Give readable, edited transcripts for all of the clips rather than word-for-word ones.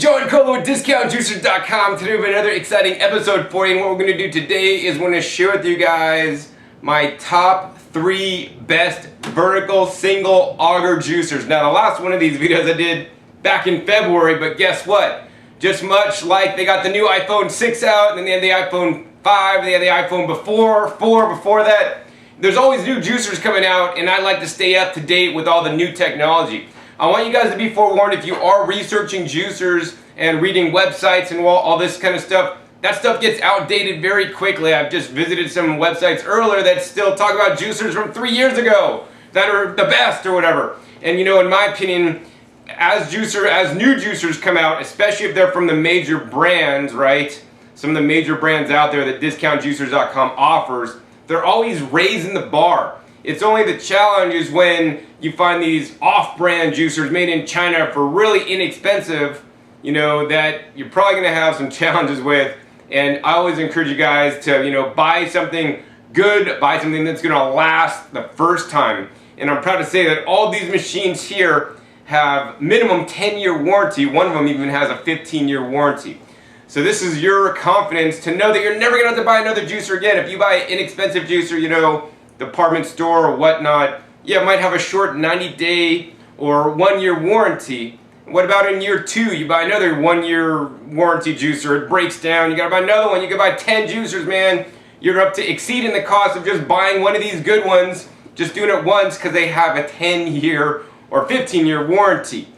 John Colo with DiscountJuicers.com. Today we have another exciting episode for you, and what we're going to do today is we're going to share with you guys my top 3 best vertical single auger juicers. Now, the last one of these videos I did back in February, but guess what? Just much like they got the new iPhone 6 out, and then they had the iPhone 5, they had the iPhone 4 before that. There's always new juicers coming out, and I like to stay up to date with all the new technology. I want you guys to be forewarned if you are researching juicers and reading websites and all this kind of stuff. That stuff gets outdated very quickly. I've just visited some websites earlier that still talk about juicers from 3 years ago that are the best or whatever. And you know, in my opinion, as new juicers come out, especially if they're from the major brands, right? Some of the major brands out there that DiscountJuicers.com offers, they're always raising the bar. It's only the challenge is when you find these off-brand juicers made in China for really inexpensive, you know, that you're probably going to have some challenges with. And I always encourage you guys to, you know, buy something good, buy something that's going to last the first time. And I'm proud to say that all these machines here have minimum 10-year warranty. One of them even has a 15-year warranty. So this is your confidence to know that you're never going to have to buy another juicer again. If you buy an inexpensive juicer, you know, department store or whatnot, yeah, it might have a short 90-day or 1-year warranty. What about in year 2? You buy another 1-year warranty juicer, it breaks down, you gotta buy another one, you can buy 10 juicers, man. You're up to exceeding the cost of just buying one of these good ones, just doing it once because they have a 10-year or 15-year warranty.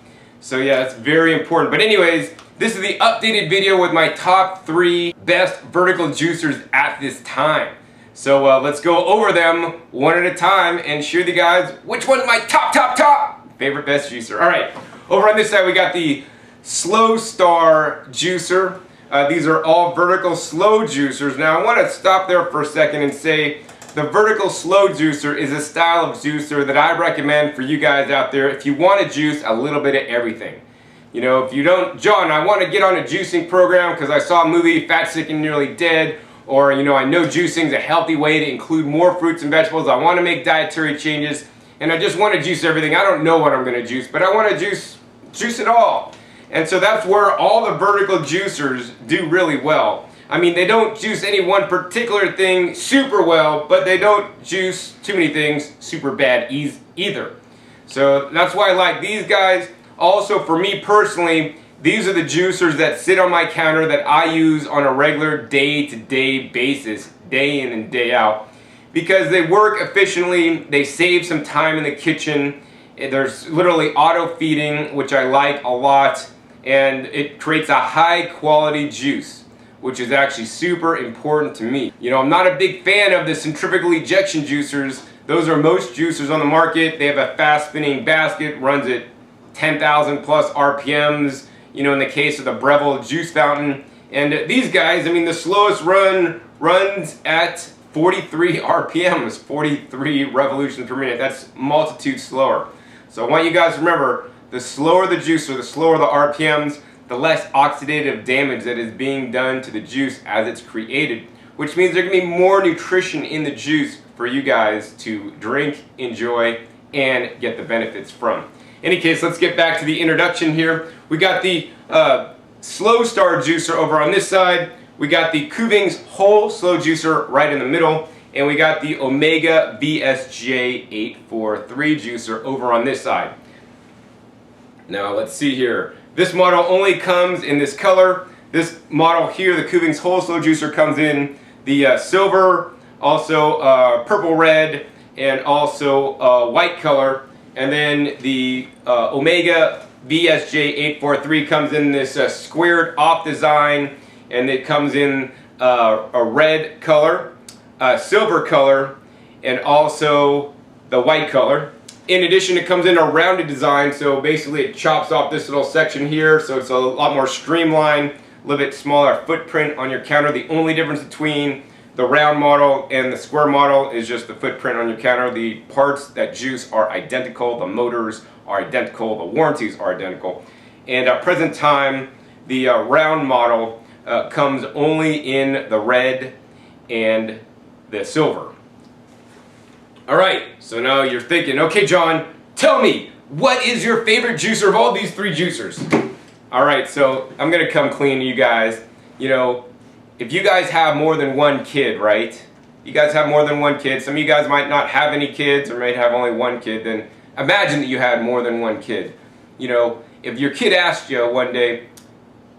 So yeah, it's very important. But anyways, this is the updated video with my top 3 best vertical juicers at this time. So let's go over them one at a time and share with you guys which one's my top favorite best juicer. Alright, over on this side we got the Slowstar Juicer. These are all vertical slow juicers. Now I want to stop there for a second and say the vertical slow juicer is a style of juicer that I recommend for you guys out there if you want to juice a little bit of everything. You know, if you don't, John, I want to get on a juicing program because I saw a movie, Fat, Sick, and Nearly Dead. Or, you know, I know juicing is a healthy way to include more fruits and vegetables. I want to make dietary changes, and I just want to juice everything. I don't know what I'm going to juice, but I want to juice it all. And so that's where all the vertical juicers do really well. I mean, they don't juice any one particular thing super well, but they don't juice too many things super bad either. So that's why I like these guys. Also, for me personally, these are the juicers that sit on my counter that I use on a regular day-to-day basis, day in and day out, because they work efficiently, they save some time in the kitchen, there's literally auto-feeding, which I like a lot, and it creates a high-quality juice, which is actually super important to me. You know, I'm not a big fan of the centrifugal ejection juicers. Those are most juicers on the market. They have a fast-spinning basket, runs at 10,000 plus RPMs. You know, in the case of the Breville juice fountain. And these guys, I mean, the slowest run runs at 43 RPMs, 43 revolutions per minute. That's multitude slower. So I want you guys to remember, the slower the juicer, the slower the RPMs, the less oxidative damage that is being done to the juice as it's created, which means there can be more nutrition in the juice for you guys to drink, enjoy, and get the benefits from. In any case, let's get back to the introduction here. We got the Slowstar Juicer over on this side. We got the Kuvings Whole Slow Juicer right in the middle. And we got the Omega VSJ843 Juicer over on this side. Now, let's see here. This model only comes in this color. This model here, the Kuvings Whole Slow Juicer, comes in the silver, also purple red, and also white color. And then the Omega VSJ843 comes in this squared off design, and it comes in a red color, silver color, and also the white color. In addition, it comes in a rounded design, so basically it chops off this little section here, so it's a lot more streamlined, a little bit smaller footprint on your counter. The only difference between the round model and the square model is just the footprint on your counter. The parts that juice are identical, the motors are identical, the warranties are identical. And at present time, the round model comes only in the red and the silver. Alright, so now you're thinking, okay John, tell me, what is your favorite juicer of all these 3 juicers? Alright, so I'm gonna come clean to you guys. You know, if you guys have more than one kid, right? You guys have more than one kid. Some of you guys might not have any kids or might have only one kid. Then imagine that you had more than one kid. You know, if your kid asked you one day,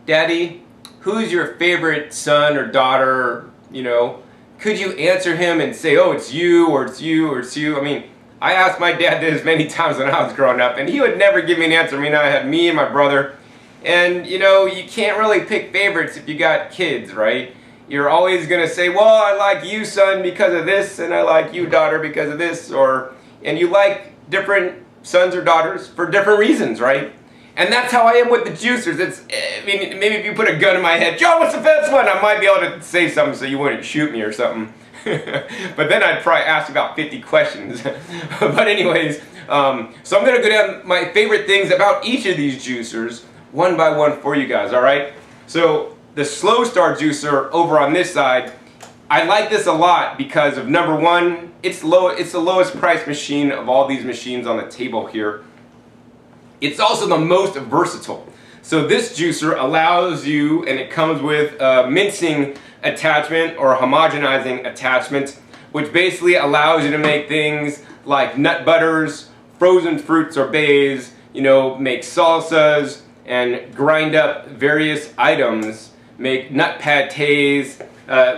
Daddy, who's your favorite son or daughter? You know, could you answer him and say, oh, it's you, or it's you, or it's you? I mean, I asked my dad this many times when I was growing up, and he would never give me an answer. I mean, I had me and my brother. And, you know, you can't really pick favorites if you got kids, right? You're always going to say, well, I like you, son, because of this, and I like you, daughter, because of this, and you like different sons or daughters for different reasons, right? And that's how I am with the juicers. I mean, maybe if you put a gun in my head, John, what's the best one? I might be able to say something so you wouldn't shoot me or something. But then I'd probably ask about 50 questions. But anyways, so I'm going to go down my favorite things about each of these juicers, one by one for you guys, alright? So the Slowstar Juicer over on this side, I like this a lot because of number one, it's the lowest price machine of all these machines on the table here. It's also the most versatile. So this juicer allows you, and it comes with a mincing attachment or a homogenizing attachment, which basically allows you to make things like nut butters, frozen fruit sorbets, you know, make salsas, and grind up various items, make nut patés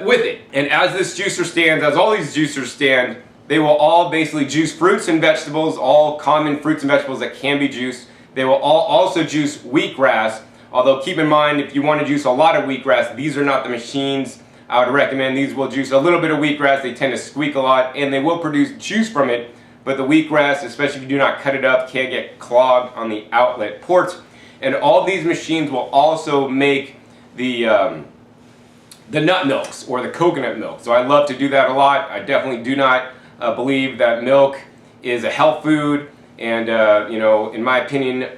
with it. And as this juicer stands, as all these juicers stand, they will all basically juice fruits and vegetables, all common fruits and vegetables that can be juiced. They will all also juice wheatgrass, although keep in mind if you want to juice a lot of wheatgrass, these are not the machines I would recommend. These will juice a little bit of wheatgrass, they tend to squeak a lot, and they will produce juice from it, but the wheatgrass, especially if you do not cut it up, can get clogged on the outlet ports. And all these machines will also make the nut milks or the coconut milk. So I love to do that a lot. I definitely do not believe that milk is a health food. And you know, in my opinion,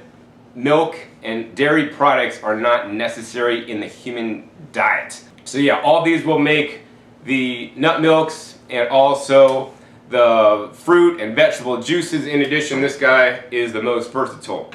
milk and dairy products are not necessary in the human diet. So yeah, all these will make the nut milks and also the fruit and vegetable juices. In addition, this guy is the most versatile.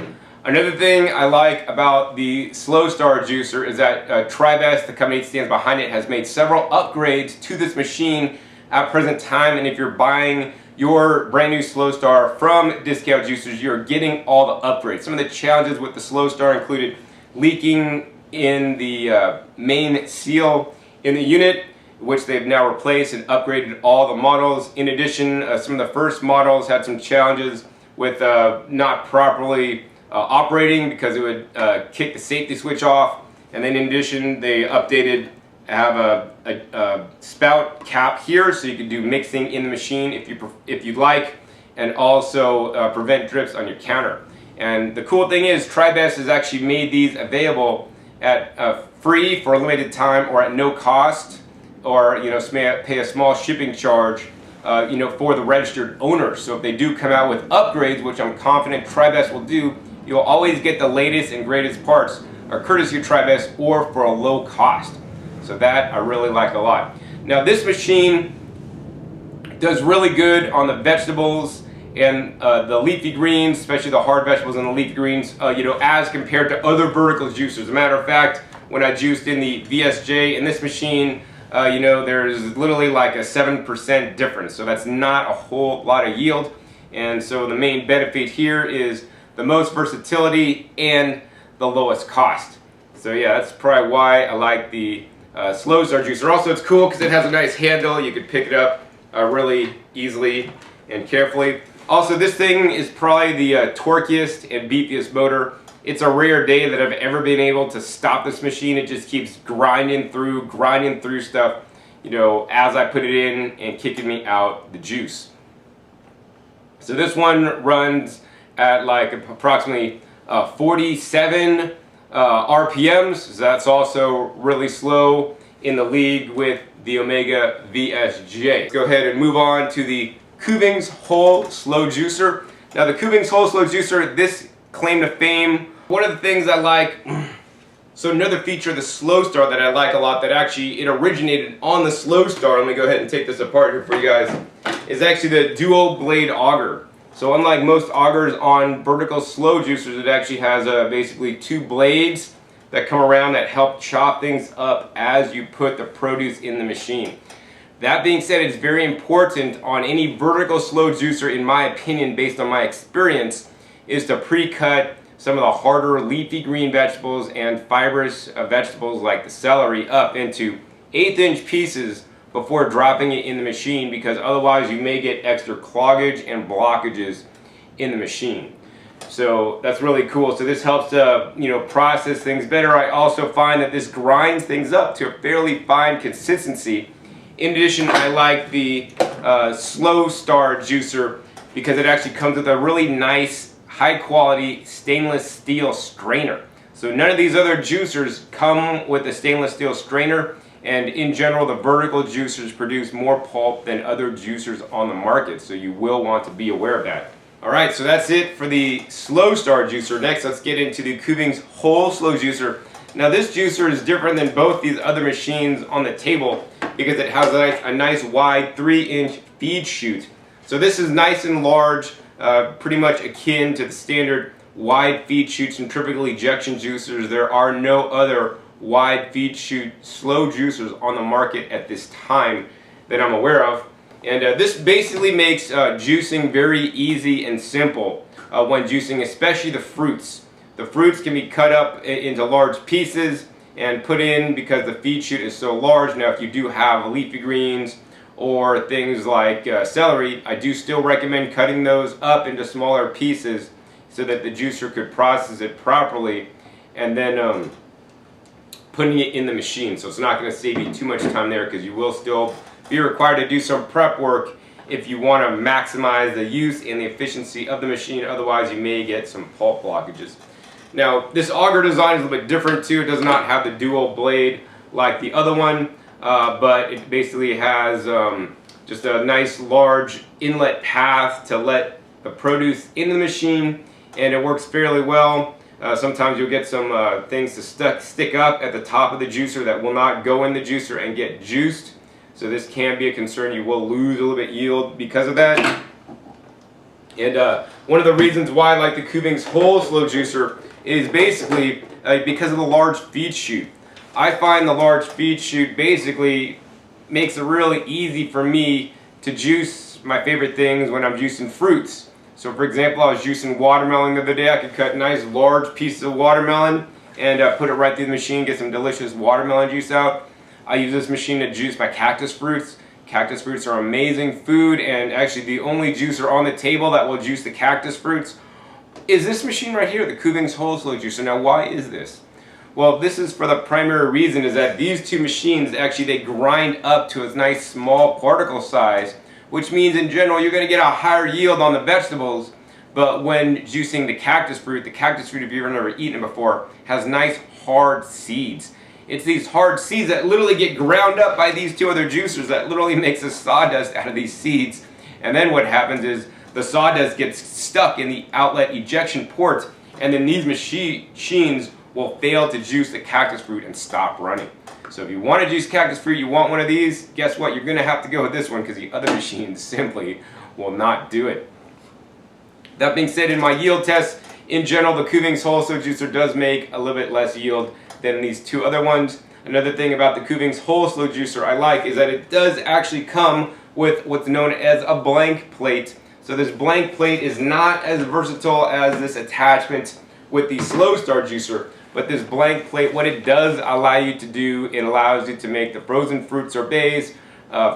Another thing I like about the Slowstar Juicer is that Tribest, the company that stands behind it, has made several upgrades to this machine at present time. And if you're buying your brand new Slowstar from Discount Juicers, you're getting all the upgrades. Some of the challenges with the Slowstar included leaking in the main seal in the unit, which they've now replaced and upgraded all the models. In addition, some of the first models had some challenges with not properly operating because it would kick the safety switch off. And then in addition, they updated, have a spout cap here so you can do mixing in the machine if you'd like, and also prevent drips on your counter. And the cool thing is Tribest has actually made these available at free for a limited time or at no cost, or you know, pay a small shipping charge you know, for the registered owners. So if they do come out with upgrades, which I'm confident Tribest will do, you'll always get the latest and greatest parts, courtesy of Tribest, or for a low cost. So that I really like a lot. Now this machine does really good on the vegetables and the leafy greens, especially the hard vegetables and the leafy greens, you know, as compared to other vertical juicers. As a matter of fact, when I juiced in the VSJ in this machine, you know, there's literally like a 7% difference. So that's not a whole lot of yield. And so the main benefit here is the most versatility and the lowest cost. So yeah, that's probably why I like the Slowstar Juicer. Also, it's cool because it has a nice handle. You could pick it up really easily and carefully. Also, this thing is probably the torquiest and beefiest motor. It's a rare day that I've ever been able to stop this machine. It just keeps grinding through stuff, you know, as I put it in and kicking me out the juice. So this one runs at like approximately 47 RPMs. So that's also really slow, in the league with the Omega VSJ. Let's go ahead and move on to the Kuvings Whole Slow Juicer. Now the Kuvings Whole Slow Juicer, this claim to fame, one of the things I like, so another feature of the Slowstar that I like a lot, that actually it originated on the Slowstar, let me go ahead and take this apart here for you guys, is actually the dual blade auger. So unlike most augers on vertical slow juicers, it actually has basically two blades that come around that help chop things up as you put the produce in the machine. That being said, it's very important on any vertical slow juicer, in my opinion, based on my experience, is to pre-cut some of the harder leafy green vegetables and fibrous vegetables like the celery up into 1/8 inch pieces before dropping it in the machine, because otherwise you may get extra cloggage and blockages in the machine. So that's really cool. So this helps to, process things better. I also find that this grinds things up to a fairly fine consistency. In addition, I like the Slowstar Juicer because it actually comes with a really nice, high quality stainless steel strainer. So none of these other juicers come with a stainless steel strainer, and in general the vertical juicers produce more pulp than other juicers on the market, so you will want to be aware of that. Alright, so that's it for the Slowstar Juicer. Next, let's get into the Kuvings Whole Slow Juicer. Now this juicer is different than both these other machines on the table because it has a nice wide 3-inch feed chute. So this is nice and large, pretty much akin to the standard wide feed chute centrifugal ejection juicers. There are no other wide feed chute slow juicers on the market at this time that I'm aware of. And this basically makes juicing very easy and simple when juicing, especially the fruits. The fruits can be cut up into large pieces and put in because the feed chute is so large. Now if you do have leafy greens or things like celery, I do still recommend cutting those up into smaller pieces so that the juicer could process it properly, and then putting it in the machine. So it's not going to save you too much time there, because you will still be required to do some prep work if you want to maximize the use and the efficiency of the machine. Otherwise you may get some pulp blockages. Now this auger design is a little bit different too. It does not have the dual blade like the other one, but it basically has just a nice large inlet path to let the produce in the machine, and it works fairly well. Sometimes you'll get some things to stick up at the top of the juicer that will not go in the juicer and get juiced. So this can be a concern. You will lose a little bit yield because of that. And one of the reasons why I like the Kuvings Whole Slow Juicer is basically because of the large feed chute. I find the large feed chute basically makes it really easy for me to juice my favorite things when I'm juicing fruits. So for example, I was juicing watermelon the other day. I could cut nice large pieces of watermelon and put it right through the machine, get some delicious watermelon juice out. I use this machine to juice my cactus fruits. Cactus fruits are amazing food, and actually the only juicer on the table that will juice the cactus fruits is this machine right here, the Kuvings Whole Slow Juicer. Now why is this? Well, this is for the primary reason is that these two machines actually they grind up to a nice small particle size, which means in general you're going to get a higher yield on the vegetables. But when juicing the cactus fruit, if you've never eaten it before, has nice hard seeds. It's these hard seeds that literally get ground up by these two other juicers that literally makes a sawdust out of these seeds. And then what happens is the sawdust gets stuck in the outlet ejection port, and then these machines will fail to juice the cactus fruit and stop running. So if you want to juice cactus fruit, you want one of these, guess what? You're going to have to go with this one because the other machines simply will not do it. That being said, in my yield tests, in general, the Kuvings Whole Slow Juicer does make a little bit less yield than these two other ones. Another thing about the Kuvings Whole Slow Juicer I like is that it does actually come with what's known as a blank plate. So this blank plate is not as versatile as this attachment with the Slowstar Juicer, but this blank plate, what it does allow you to do, it allows you to make the frozen fruit sorbets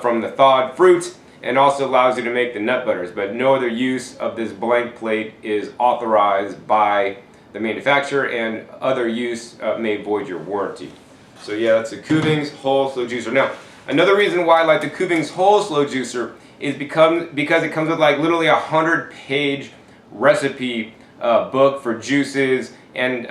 from the thawed fruit, and also allows you to make the nut butters. But no other use of this blank plate is authorized by the manufacturer, and other use may void your warranty. So yeah, that's the Kuvings Whole Slow Juicer. Now, another reason why I like the Kuvings Whole Slow Juicer is because it comes with like literally a 100-page recipe book for juices and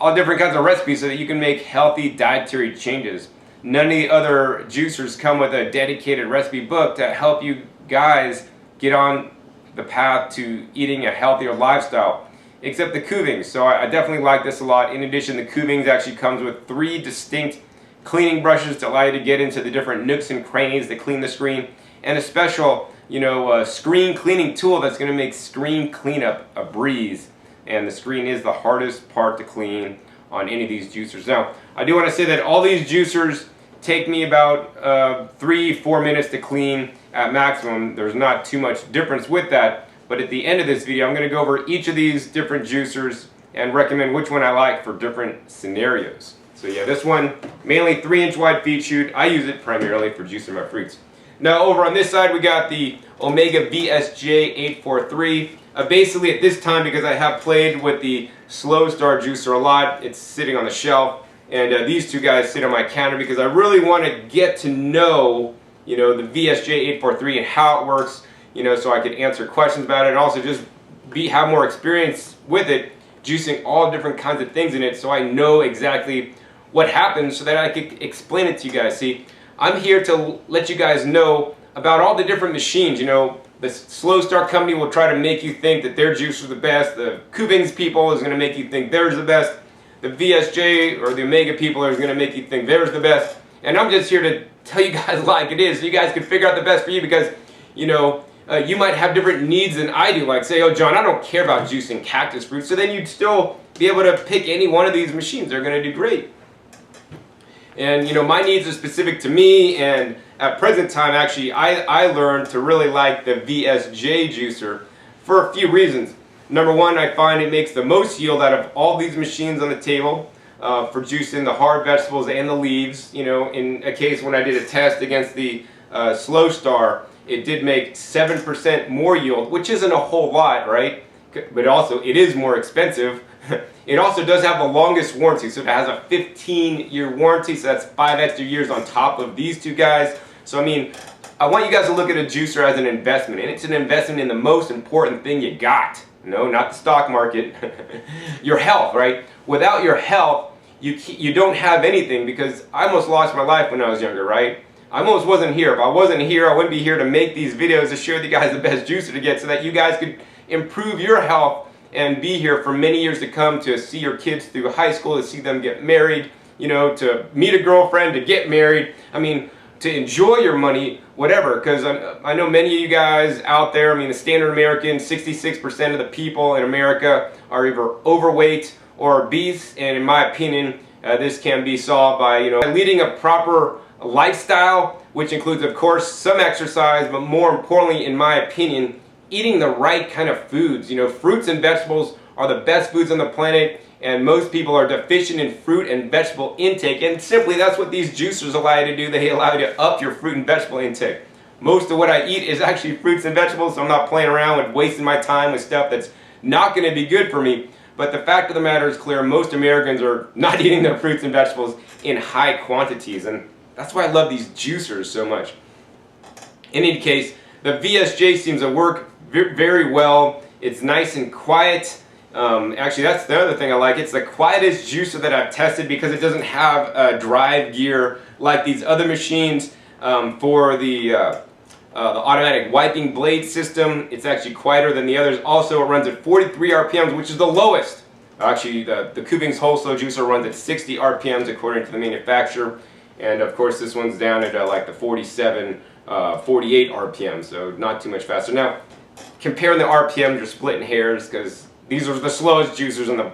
all different kinds of recipes so that you can make healthy dietary changes. None of the other juicers come with a dedicated recipe book to help you guys get on the path to eating a healthier lifestyle, except the Kuvings. So I definitely like this a lot. In addition, the Kuvings actually comes with 3 distinct cleaning brushes to allow you to get into the different nooks and crannies to clean the screen, and a special, screen cleaning tool that's going to make screen cleanup a breeze. And the screen is the hardest part to clean on any of these juicers. Now, I do want to say that all these juicers take me about 3-4 minutes to clean at maximum. There's not too much difference with that, but at the end of this video I'm going to go over each of these different juicers and recommend which one I like for different scenarios. So yeah, this one, mainly 3-inch wide feed chute. I use it primarily for juicing my fruits. Now over on this side we got the Omega VSJ843. Basically at this time, because I have played with the Slowstar Juicer a lot, it's sitting on the shelf, and these two guys sit on my counter because I really want to get to know, the VSJ843 and how it works, so I could answer questions about it, and also just have more experience with it, juicing all different kinds of things in it, so I know exactly what happens so that I could explain it to you guys. See, I'm here to let you guys know about all the different machines. The Slowstar company will try to make you think that their juicer is the best. The Kuvings people is going to make you think theirs is the best. The VSJ or the Omega people are going to make you think theirs is the best. And I'm just here to tell you guys like it is, so you guys can figure out the best for you, because you might have different needs than I do. Like say, oh John, I don't care about juicing cactus fruit. So then you'd still be able to pick any one of these machines. They're going to do great. And my needs are specific to me, and at present time actually I learned to really like the VSJ juicer for a few reasons. Number one, I find it makes the most yield out of all these machines on the table for juicing the hard vegetables and the leaves. In a case when I did a test against the Slowstar, it did make 7% more yield, which isn't a whole lot, right? But also it is more expensive. It also does have the longest warranty, so it has a 15-year warranty, so that's 5 extra years on top of these two guys. So I mean, I want you guys to look at a juicer as an investment, and it's an investment in the most important thing you got. No, not the stock market. Your health, right? Without your health, you don't have anything, because I almost lost my life when I was younger, right? I almost wasn't here. If I wasn't here, I wouldn't be here to make these videos to show you guys the best juicer to get, so that you guys could improve your health and be here for many years to come, to see your kids through high school, to see them get married, to meet a girlfriend, to get married. I mean, to enjoy your money, whatever, because I know many of you guys out there, the standard American, 66% of the people in America are either overweight or obese, and in my opinion, this can be solved by, leading a proper lifestyle, which includes, of course, some exercise, but more importantly, in my opinion, eating the right kind of foods. Fruits and vegetables are the best foods on the planet, and most people are deficient in fruit and vegetable intake, and simply that's what these juicers allow you to do. They allow you to up your fruit and vegetable intake. Most of what I eat is actually fruits and vegetables, so I'm not playing around with wasting my time with stuff that's not going to be good for me. But the fact of the matter is clear, most Americans are not eating their fruits and vegetables in high quantities, and that's why I love these juicers so much. In any case, the VSJ seems to work very well. It's nice and quiet. Actually, that's the other thing I like. It's the quietest juicer that I've tested, because it doesn't have a drive gear like these other machines. For the automatic wiping blade system, it's actually quieter than the others. Also, it runs at 43 RPMs, which is the lowest. Actually, the Kuvings whole slow juicer runs at 60 RPMs according to the manufacturer. And of course, this one's down at like the 47, 48 RPM, so not too much faster. Now, comparing the RPMs, you're splitting hairs, because these are the slowest juicers on the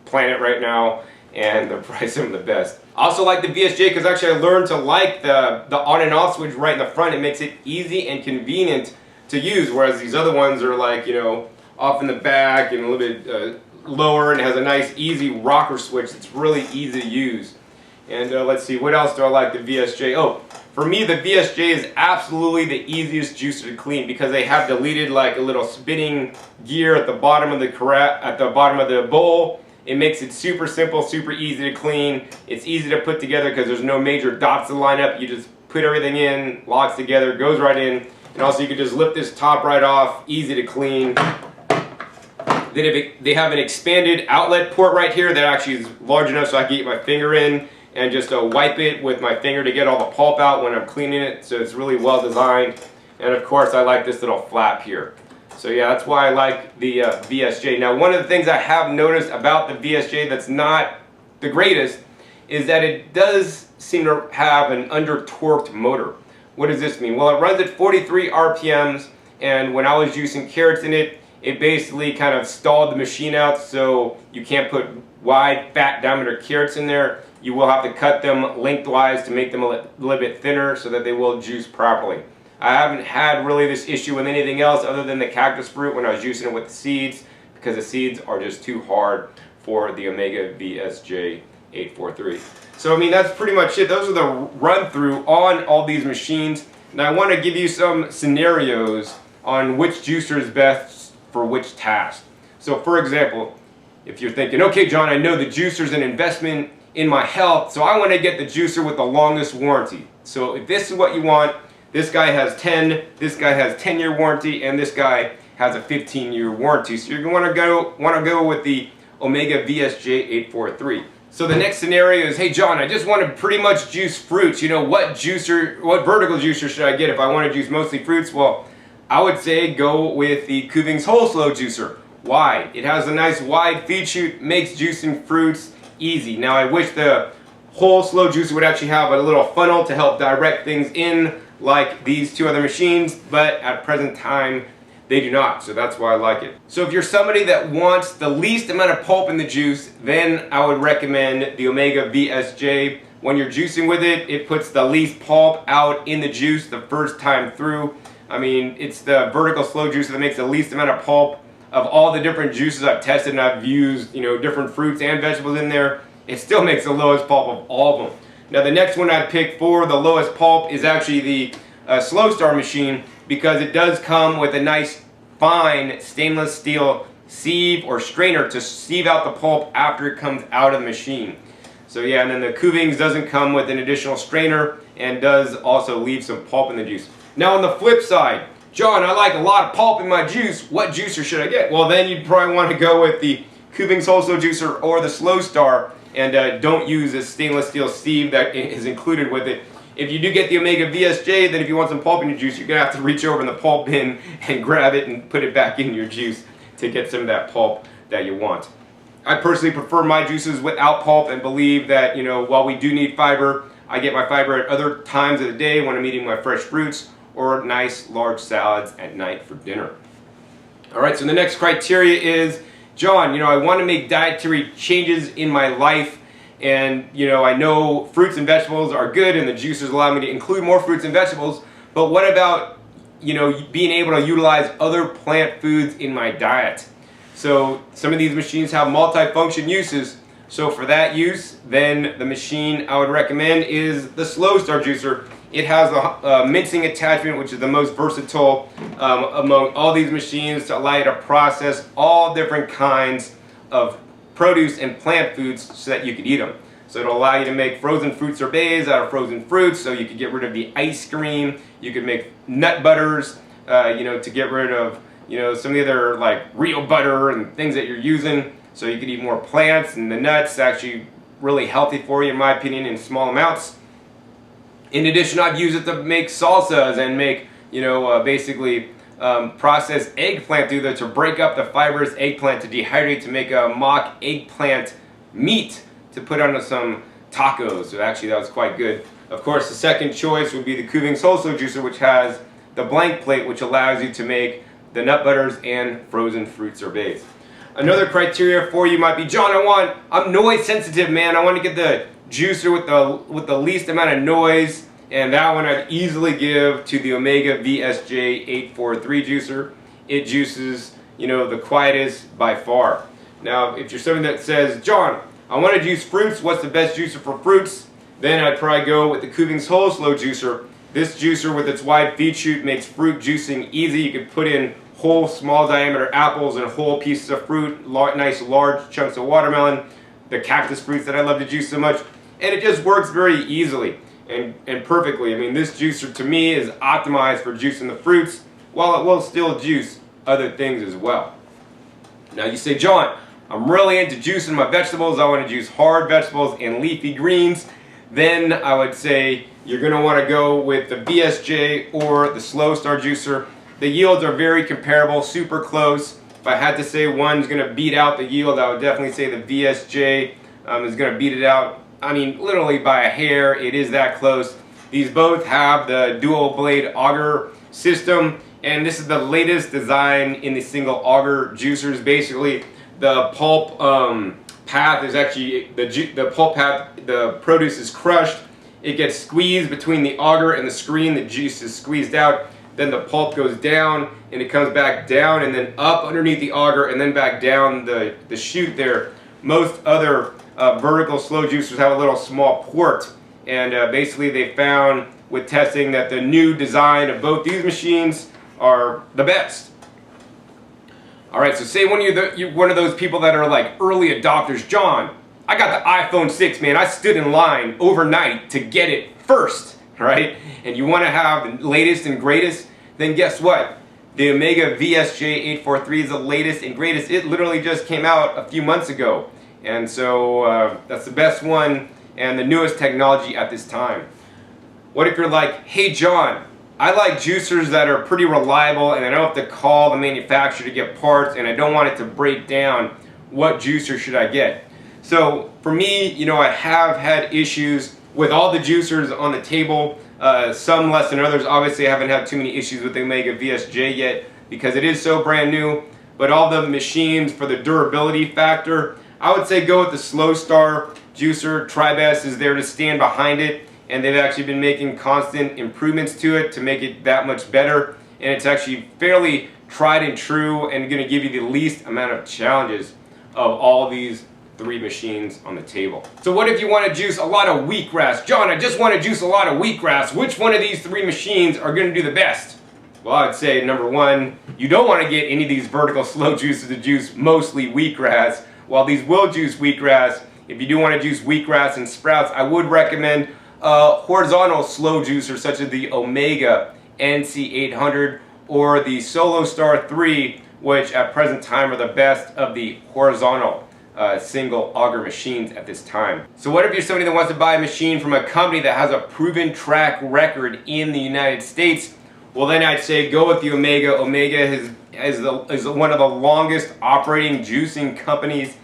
planet right now, and they're probably some of the best. I also like the VSJ because actually I learned to like the on and off switch right in the front. It makes it easy and convenient to use, whereas these other ones are like, off in the back and a little bit lower, and it has a nice easy rocker switch that's really easy to use. And let's see, what else do I like the VSJ? Oh, for me the VSJ is absolutely the easiest juicer to clean, because they have deleted like a little spinning gear at the bottom of the bowl. It makes it super simple, super easy to clean. It's easy to put together because there's no major dots to line up. You just put everything in, locks together, goes right in. And also you can just lift this top right off, easy to clean. They have an expanded outlet port right here that actually is large enough so I can get my finger in and just wipe it with my finger to get all the pulp out when I'm cleaning it. So it's really well designed. And of course I like this little flap here. So yeah, that's why I like the VSJ. Now, one of the things I have noticed about the VSJ that's not the greatest is that it does seem to have an under-torqued motor. What does this mean? Well, it runs at 43 RPMs, and when I was juicing carrots in it, it basically kind of stalled the machine out, so you can't put wide, fat diameter carrots in there. You will have to cut them lengthwise to make them a little bit thinner so that they will juice properly. I haven't had really this issue with anything else other than the cactus fruit when I was juicing it with the seeds, because the seeds are just too hard for the Omega VSJ843. So I mean, that's pretty much it. Those are the run through on all these machines. Now I want to give you some scenarios on which juicer is best for which task. So for example, if you're thinking, okay John, I know the juicer is an investment in my health, so I want to get the juicer with the longest warranty. So if this is what you want, this guy has 10, this guy has 10-year warranty, and this guy has a 15-year warranty. So you're going to want to go with the Omega VSJ843. So the next scenario is, hey John, I just want to pretty much juice fruits. You know, what vertical juicer should I get if I want to juice mostly fruits? Well, I would say go with the Kuvings whole slow juicer. Why? It has a nice wide feed chute, makes juicing fruits easy. Now I wish the whole slow juicer would actually have a little funnel to help direct things in like these two other machines, but at present time they do not, so that's why I like it. So if you're somebody that wants the least amount of pulp in the juice, then I would recommend the Omega VSJ. When you're juicing with it, it puts the least pulp out in the juice the first time through. I mean, it's the vertical slow juicer that makes the least amount of pulp. Of all the different juices I've tested and I've used, you know, different fruits and vegetables in there, it still makes the lowest pulp of all of them. Now the next one I'd pick for the lowest pulp is actually the Slowstar machine, because it does come with a nice fine stainless steel sieve or strainer to sieve out the pulp after it comes out of the machine. So yeah, and then the Kuvings doesn't come with an additional strainer and does also leave some pulp in the juice. Now on the flip side, John, I like a lot of pulp in my juice. What juicer should I get? Well, then you'd probably want to go with the Kuvings whole slow juicer or the Slowstar, and don't use a stainless steel sieve that is included with it. If you do get the Omega VSJ, then if you want some pulp in your juice, you're going to have to reach over in the pulp bin and grab it and put it back in your juice to get some of that pulp that you want. I personally prefer my juices without pulp and believe that, you know, while we do need fiber, I get my fiber at other times of the day when I'm eating my fresh fruits or nice large salads at night for dinner. Alright, so the next criteria is, John, you know, I want to make dietary changes in my life, and you know, I know fruits and vegetables are good and the juicers allow me to include more fruits and vegetables, but what about, you know, being able to utilize other plant foods in my diet? So some of these machines have multi-function uses. So for that use, then the machine I would recommend is the Slowstar Juicer. It has a mincing attachment, which is the most versatile among all these machines, to allow you to process all different kinds of produce and plant foods so that you can eat them. So it'll allow you to make frozen fruit sorbets out of frozen fruits, so you could get rid of the ice cream. You could make nut butters, you know, to get rid of, you know, some of the other like real butter and things that you're using. So you could eat more plants, and the nuts actually really healthy for you in my opinion in small amounts. In addition, I've used it to make salsas and make, you know, basically process eggplant through there to break up the fibrous eggplant to dehydrate to make a mock eggplant meat to put onto some tacos. So actually that was quite good. Of course, the second choice would be the Kuvings whole slow juicer, which has the blank plate, which allows you to make the nut butters and frozen fruit sorbets. Another criteria for you might be, John, I'm noise sensitive, man. I want to get the juicer with the least amount of noise, and that one I'd easily give to the Omega VSJ843 juicer. It juices, you know, the quietest by far. Now, if you're somebody that says, John, I want to juice fruits, what's the best juicer for fruits? Then I'd probably go with the Kuvings whole slow juicer. This juicer with its wide feed chute makes fruit juicing easy. You can put in whole small diameter apples and whole pieces of fruit, nice large chunks of watermelon, the cactus fruits that I love to juice so much, and it just works very easily and perfectly. I mean, this juicer to me is optimized for juicing the fruits, while it will still juice other things as well. Now you say, John, I'm really into juicing my vegetables. I want to juice hard vegetables and leafy greens. Then I would say you're going to want to go with the VSJ or the Slowstar juicer. The yields are very comparable, super close. If I had to say one's going to beat out the yield, I would definitely say the VSJ is going to beat it out. I mean, literally by a hair. It is that close. These both have the dual blade auger system, and this is the latest design in the single auger juicers. Basically, the pulp path is actually the pulp path. The produce is crushed. It gets squeezed between the auger and the screen. The juice is squeezed out. Then the pulp goes down, and it comes back down, and then up underneath the auger, and then back down the chute there. Most other vertical slow juicers have a little small port, and basically they found with testing that the new design of both these machines are the best. Alright, so say you're one of those people that are like early adopters. John, I got the iPhone 6, man. I stood in line overnight to get it first, right? And you want to have the latest and greatest, then guess what? The Omega VSJ843 is the latest and greatest. It literally just came out a few months ago. And so that's the best one and the newest technology at this time. What if you're like, hey John, I like juicers that are pretty reliable and I don't have to call the manufacturer to get parts and I don't want it to break down. What juicer should I get? So for me, you know, I have had issues with all the juicers on the table, some less than others. Obviously I haven't had too many issues with the Omega VSJ yet because it is so brand new, but all the machines for the durability factor, I would say go with the Slowstar Juicer. Tribest is there to stand behind it, and they've actually been making constant improvements to it to make it that much better, and it's actually fairly tried and true and going to give you the least amount of challenges of all these three machines on the table. So what if you want to juice a lot of wheatgrass? John, I just want to juice a lot of wheatgrass. Which one of these three machines are going to do the best? Well, I'd say number one, you don't want to get any of these vertical slow juices to juice mostly wheatgrass. While these will juice wheatgrass, if you do want to juice wheatgrass and sprouts, I would recommend horizontal slow juicers such as the Omega NC800 or the Solostar 3, which at present time are the best of the horizontal single auger machines at this time. So what if you're somebody that wants to buy a machine from a company that has a proven track record in the United States? Well, then I'd say go with the Omega. Omega is one of the longest operating juicing companies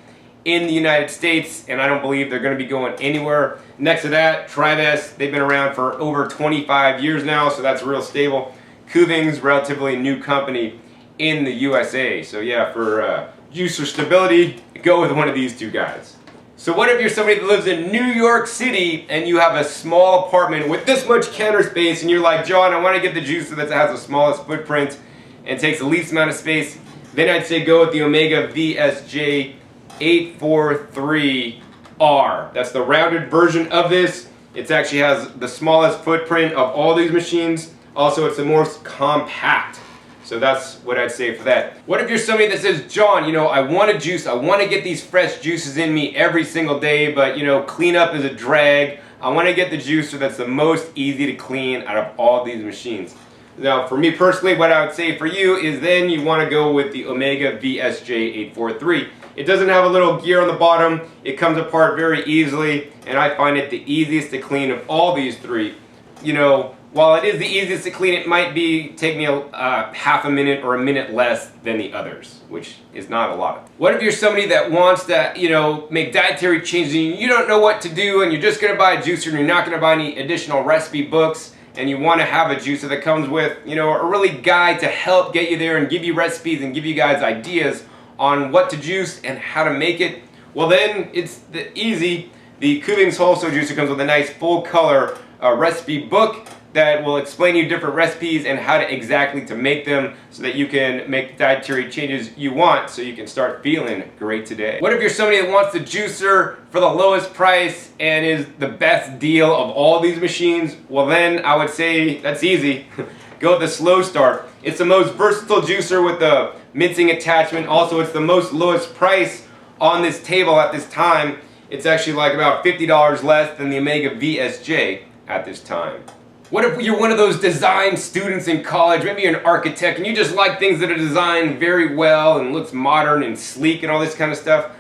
in the United States, and I don't believe they're going to be going anywhere. Next to that, Tribest, they've been around for over 25 years now, so that's real stable. Kuvings, relatively new company in the USA. So yeah, for juicer stability, go with one of these two guys. So what if you're somebody that lives in New York City and you have a small apartment with this much counter space and you're like, John, I want to get the juicer that has the smallest footprint and takes the least amount of space? Then I'd say go with the Omega VSJ843R. That's the rounded version of this. It actually has the smallest footprint of all these machines. Also, it's the most compact. So that's what I'd say for that. What if you're somebody that says, John, you know, I want to juice, I want to get these fresh juices in me every single day, but you know, cleanup is a drag. I want to get the juicer that's the most easy to clean out of all these machines. Now, for me personally, what I would say for you is then you want to go with the Omega VSJ843. It doesn't have a little gear on the bottom. It comes apart very easily, and I find it the easiest to clean of all these three. You know, while it is the easiest to clean, it might take me half a minute or a minute less than the others, which is not a lot. What if you're somebody that wants to, you know, make dietary changes and you don't know what to do and you're just going to buy a juicer and you're not going to buy any additional recipe books and you want to have a juicer that comes with, you know, a really guide to help get you there and give you recipes and give you guys ideas on what to juice and how to make it? Well, then it's easy. The Kuvings Wholesale Juicer comes with a nice full color recipe book that will explain you different recipes and how to exactly to make them so that you can make the dietary changes you want so you can start feeling great today. What if you're somebody that wants the juicer for the lowest price and is the best deal of all these machines? Well, then I would say that's easy. Go with the Slowstar. It's the most versatile juicer with the mincing attachment. Also, it's the most lowest price on this table at this time. It's actually like about $50 less than the Omega VSJ at this time. What if you're one of those design students in college? Maybe you're an architect and you just like things that are designed very well and looks modern and sleek and all this kind of stuff.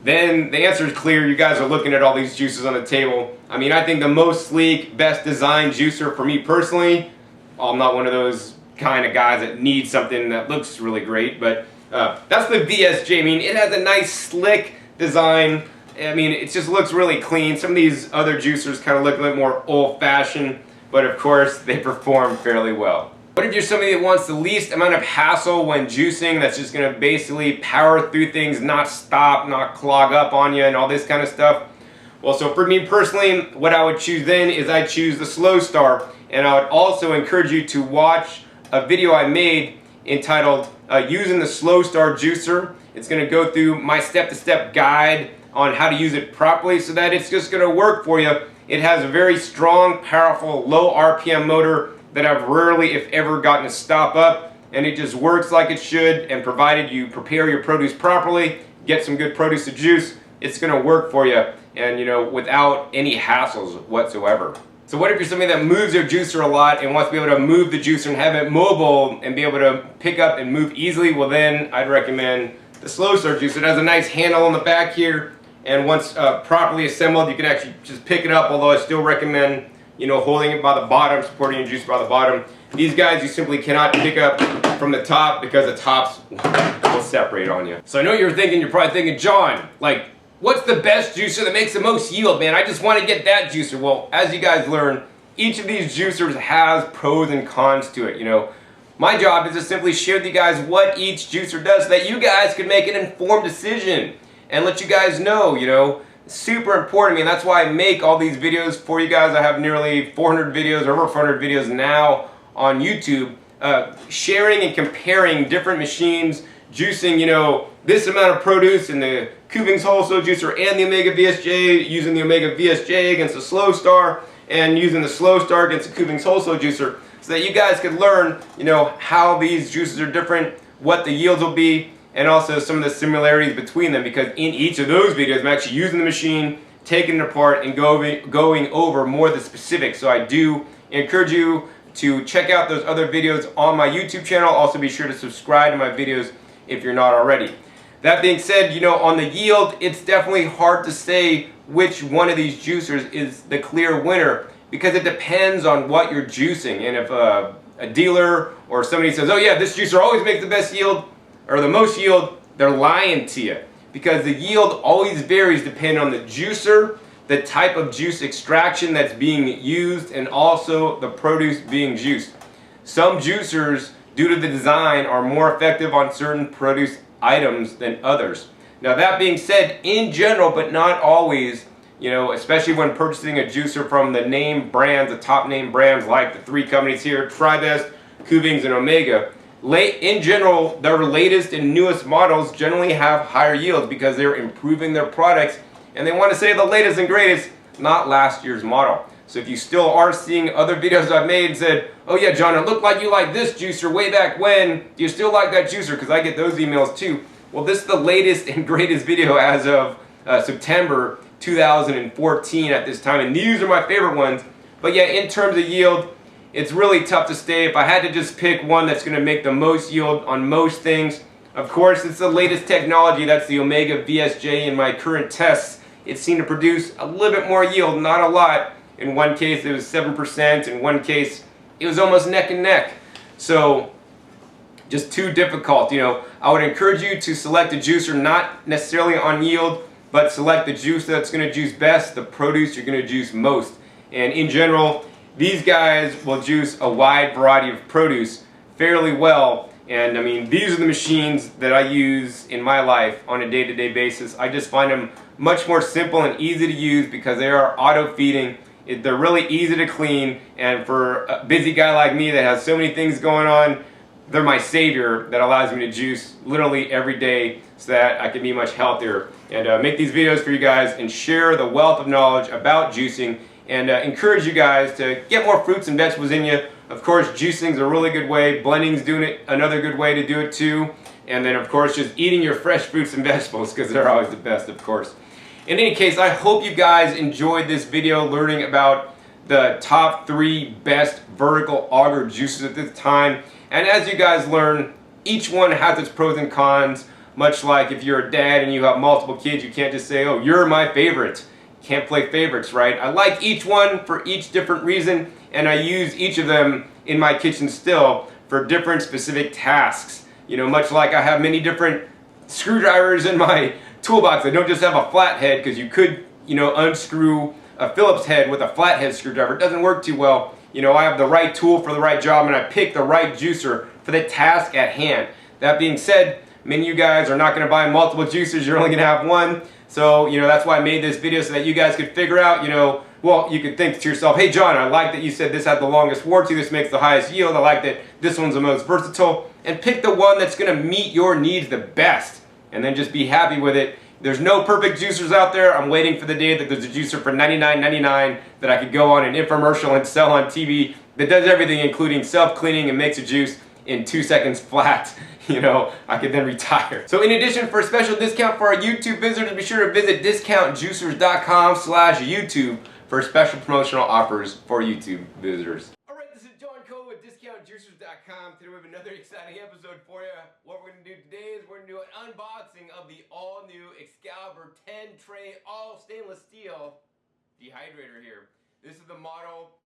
Then the answer is clear. You guys are looking at all these juicers on the table. I mean, I think the most sleek, best designed juicer for me personally, I'm not one of those kind of guys that need something that looks really great, but that's the VSJ. I mean, it has a nice slick design. I mean, it just looks really clean. Some of these other juicers kind of look a little more old-fashioned, but of course they perform fairly well. What if you're somebody that wants the least amount of hassle when juicing, that's just going to basically power through things, not stop, not clog up on you and all this kind of stuff? Well, so for me personally, what I would choose then is I choose the Slowstar, and I would also encourage you to watch a video I made entitled using the Slowstar Juicer. It's going to go through my step-to-step guide on how to use it properly so that it's just going to work for you. It has a very strong, powerful, low RPM motor that I've rarely, if ever, gotten to stop up, and it just works like it should, and provided you prepare your produce properly, get some good produce to juice, it's going to work for you, and without any hassles whatsoever. So what if you're somebody that moves their juicer a lot and wants to be able to move the juicer and have it mobile and be able to pick up and move easily? Well, then I'd recommend the Slowstar Juicer. It has a nice handle on the back here, and once properly assembled, you can actually just pick it up, although I still recommend holding it by the bottom, supporting your juicer by the bottom. These guys you simply cannot pick up from the top because the tops will separate on you. So I know you're probably thinking, John, like, what's the best juicer that makes the most yield, man? I just want to get that juicer. Well, as you guys learn, each of these juicers has pros and cons to it, My job is to simply share with you guys what each juicer does so that you guys can make an informed decision and let you guys know, super important to me, and that's why I make all these videos for you guys. I have nearly 400 videos, over 400 videos now on YouTube, sharing and comparing different machines, juicing, this amount of produce in the Kuvings wholesale juicer and the Omega VSJ, using the Omega VSJ against the Slowstar, and using the Slowstar against the Kuvings wholesale juicer, so that you guys could learn, how these juices are different, what the yields will be, and also some of the similarities between them, because in each of those videos I'm actually using the machine, taking it apart, and going over more of the specifics. So I do encourage you to check out those other videos on my YouTube channel. Also be sure to subscribe to my videos if you're not already. That being said, on the yield, it's definitely hard to say which one of these juicers is the clear winner, because it depends on what you're juicing. And if a dealer or somebody says, oh yeah, this juicer always makes the best yield or the most yield, they're lying to you, because the yield always varies depending on the juicer, the type of juice extraction that's being used, and also the produce being juiced. Some juicers, due to the design, are more effective on certain produce items than others. Now that being said, in general, but not always, especially when purchasing a juicer from the name brands, the top name brands like the three companies here, TriBest, Kuvings, and Omega, in general, their latest and newest models generally have higher yields because they're improving their products, and they want to say the latest and greatest, not last year's model. So if you still are seeing other videos I've made and said, oh yeah, John, it looked like you liked this juicer way back when, do you still like that juicer? Because I get those emails too. Well, this is the latest and greatest video as of September 2014 at this time, and these are my favorite ones. But yeah, in terms of yield, it's really tough to say. If I had to just pick one that's going to make the most yield on most things, of course, it's the latest technology. That's the Omega VSJ. In my current tests, it seemed to produce a little bit more yield, not a lot. In one case, it was 7%. In one case, it was almost neck and neck. So, just too difficult. I would encourage you to select a juicer not necessarily on yield, but select the juice that's going to juice best, the produce you're going to juice most. And in general, these guys will juice a wide variety of produce fairly well. And I mean, these are the machines that I use in my life on a day-to-day basis. I just find them much more simple and easy to use because they are auto-feeding. They're really easy to clean, and for a busy guy like me that has so many things going on, they're my savior that allows me to juice literally every day so that I can be much healthier and make these videos for you guys and share the wealth of knowledge about juicing, and encourage you guys to get more fruits and vegetables in you. Of course, juicing is a really good way. Blending's doing it another good way to do it too. And then of course, just eating your fresh fruits and vegetables, because they're always the best, of course. In any case, I hope you guys enjoyed this video learning about the top 3 best vertical auger juicers at this time. And as you guys learn, each one has its pros and cons. Much like if you're a dad and you have multiple kids, you can't just say, oh, you're my favorite. Can't play favorites, right? I like each one for each different reason, and I use each of them in my kitchen still for different specific tasks. Much like I have many different screwdrivers in my toolbox. I don't just have a flathead, because you could, unscrew a Phillips head with a flathead screwdriver. It doesn't work too well. you know, I have the right tool for the right job and I pick the right juicer for the task at hand. That being said, many of you guys are not going to buy multiple juicers, you're only going to have one. So, you know, that's why I made this video, so that you guys could figure out, you know, well, you could think to yourself, hey John, I like that you said this had the longest warranty, this makes the highest yield, I like that this one's the most versatile, and pick the one that's going to meet your needs the best, and then just be happy with it. There's no perfect juicers out there. I'm waiting for the day that there's a juicer for $99.99 that I could go on an infomercial and sell on TV that does everything, including self-cleaning and makes a juice in 2 seconds flat. You know, I could then retire. So in addition, for a special discount for our YouTube visitors, be sure to visit discountjuicers.com/YouTube for special promotional offers for YouTube visitors. Alright, this is John Cole with discountjuicers.com. Today we have another exciting episode for you. What we're going to do today is we're going to do an unboxing of the all-new Excalibur 10 tray all stainless steel dehydrator here. This is the model